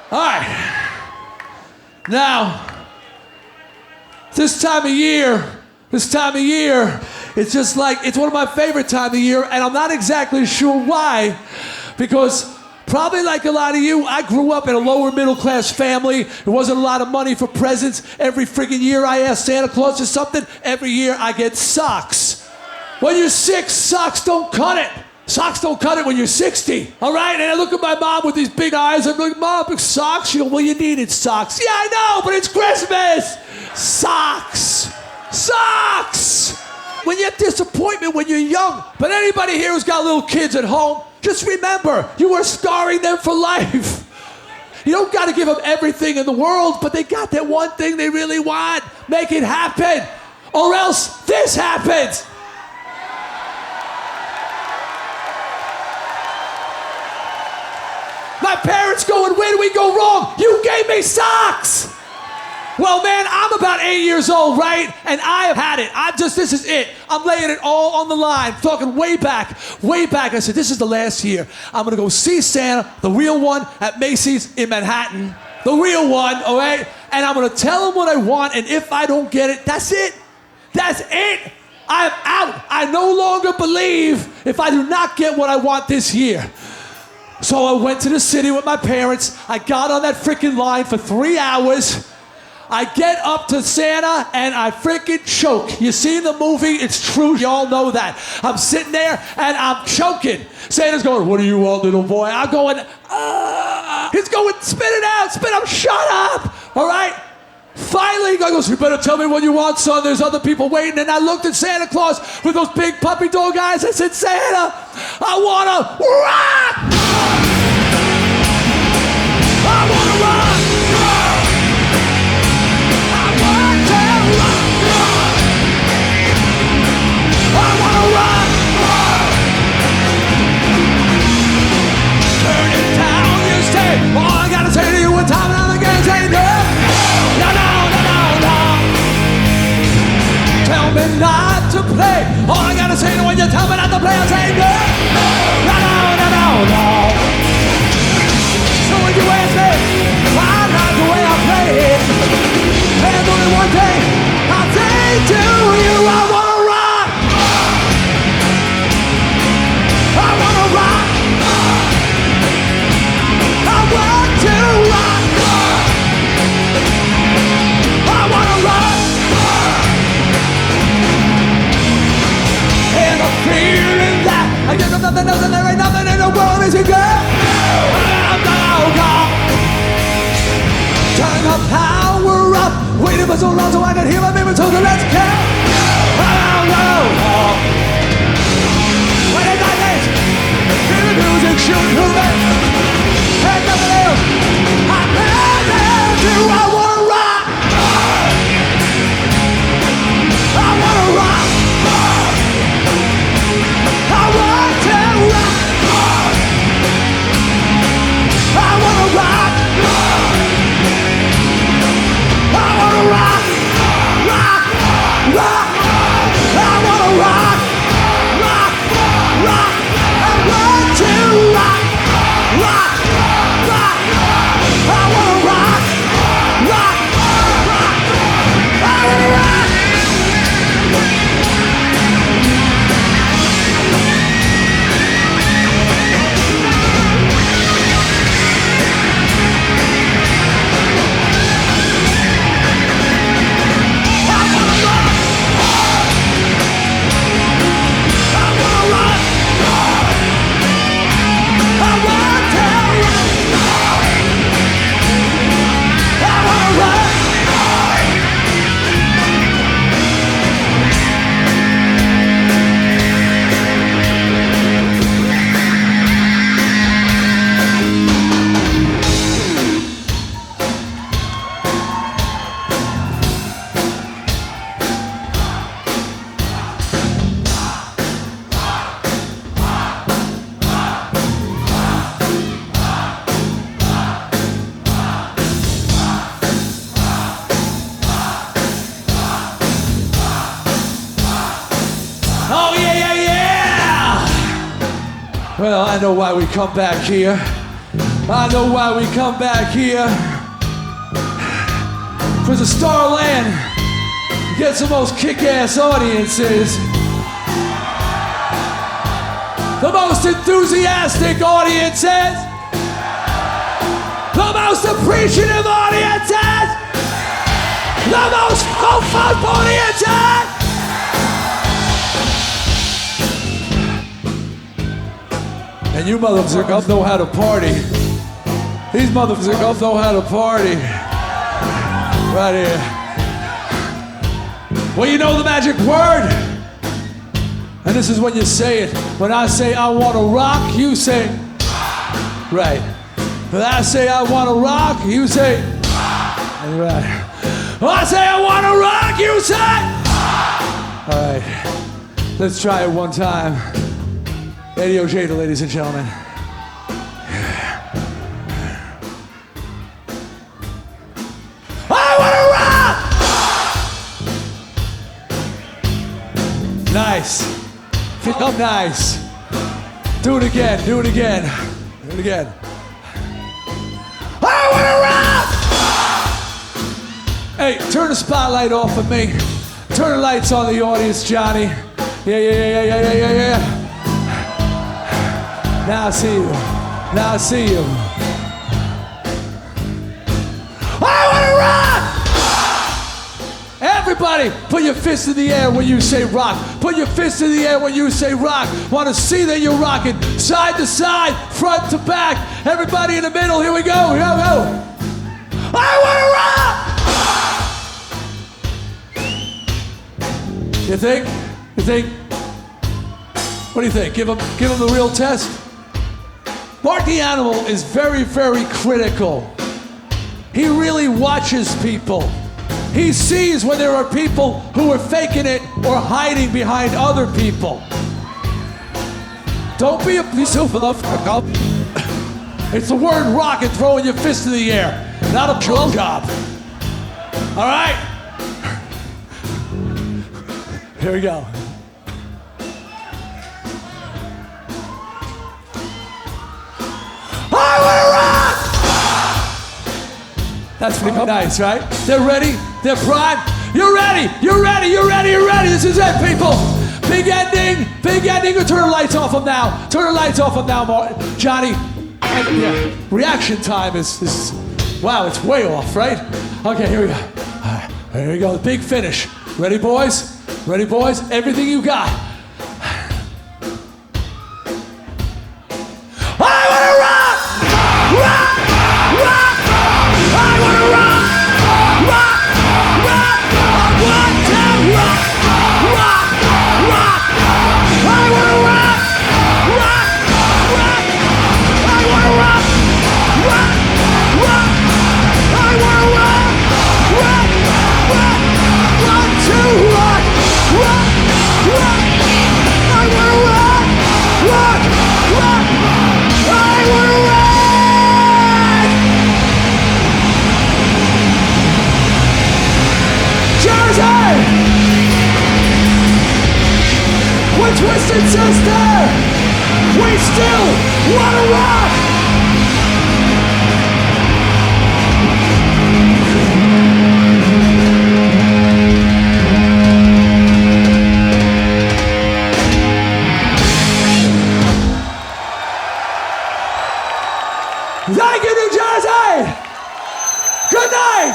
All right. Now, this time of year, it's just like, it's one of my favorite time of year, and I'm not exactly sure why, because probably like a lot of you, I grew up in a lower middle class family. There wasn't a lot of money for presents. Every freaking year I ask Santa Claus for something. Every year I get socks. When you're 6, socks don't cut it. Socks don't cut it when you're 60, all right? And I look at my mom with these big eyes. I'm like, Mom, big socks? She goes, well, you needed socks. Yeah, I know, but it's Christmas. Socks. Socks. When you have disappointment when you're young. But anybody here who's got little kids at home, just remember, you are scarring them for life. You don't got to give them everything in the world, but they got that one thing they really want. Make it happen, or else this happens. My parents going, where did we go wrong? You gave me socks. Well, man, I'm about 8 years old, right? And I have had it. This is it. I'm laying it all on the line, talking way back. I said, this is the last year. I'm going to go see Santa, the real one, at Macy's in Manhattan. The real one, all right? And I'm going to tell him what I want, and if I don't get it, that's it. That's it. I'm out. I no longer believe if I do not get what I want this year. So I went to the city with my parents. I got on that freaking line for 3 hours. I get up to Santa and I freaking choke. You seen the movie? It's true. Y'all know that. I'm sitting there and I'm choking. Santa's going, what do you want, little boy? I'm going, He's going, spit it out. Spit up. Shut up. All right. Finally, he goes, you better tell me what you want, son. There's other people waiting. And I looked at Santa Claus with those big puppy dog eyes. I said, Santa, I want to rock. I want to rock. I want to rock. I want to rock. Turn it down, you say. All I got to say to you one time and I'm again say no. No, no, no, no, no. Tell me not to play. All I got to say to when you tell me not to play, I say no. No, no, no, no, no. So when you ask me, why not the way I play it? There's only one thing I'll say to you. I want to rock. I want to rock. I want to rock. I want to rock. And I'm feeling that I give them nothing else and there ain't nothing in the world is a girl. Turn the power up. Waiting for so long so I can hear my baby so let's go. When it's like this, hear the music shoot through me. And nothing else. I never do. I wanna rock. I wanna rock. I want to rock. I wanna rock. I wanna rock, rock, rock. I wanna rock, rock, rock. I want to rock, rock, rock. I wanna rock, rock, rock. I wanna rock. Well, I know why we come back here. I know why we come back here. For the Starland gets the most kick-ass audiences. The most enthusiastic audiences. The most appreciative audiences. The most fun audiences. And you motherfuckers know how to party. These motherfuckers know how to party. Right here. Well, you know the magic word. And this is when you say it. When I say I want to rock, you say, right. When I say I want to rock, you say, right. When I say I want to rock, you say, all right. Let's try it one time. Eddie Ojeda, ladies and gentlemen. I want to rock! Nice. Pick up nice. Do it again, do it again. Do it again. I want to rock! Hey, turn the spotlight off of me. Turn the lights on the audience, Johnny. Yeah. Now I see you. Now I see you. I want to rock! Everybody, put your fist in the air when you say rock. Put your fist in the air when you say rock. Want to see that you're rocking. Side to side, front to back. Everybody in the middle, here we go. Here we go. I want to rock! You think? You think? What do you think? Give him the real test? Mark the Animal is very, very critical. He really watches people. He sees when there are people who are faking it or hiding behind other people. Don't be a piece of motherfucker. It's the word rock and throwing your fist in the air, not a drum job. All right? Here we go. I want to rock! That's pretty nice, right? They're ready. They're primed. You're ready. You're ready. You're ready. You're ready. This is it, people. Big ending. Big ending. Turn the lights off them now. Turn the lights off them now, Johnny. And, yeah, reaction time is wow, it's way off, right? Okay, here we go. All right, here we go. The big finish. Ready, boys? Ready, boys? Everything you got. I want to rock! Rock! Rock! I want to rock! Rock! Rock! I want to rock! Rock! Rock! I want to rock! Rock! Rock! I want to rock! Rock! Rock! I want to rock! Rock! Rock! Want to rock! Rock! Rock! I want to rock! Rock! Rock! I want to rock! Jersey! We're Twisted Sister! We still want to rock! Thank you, New Jersey! Good night!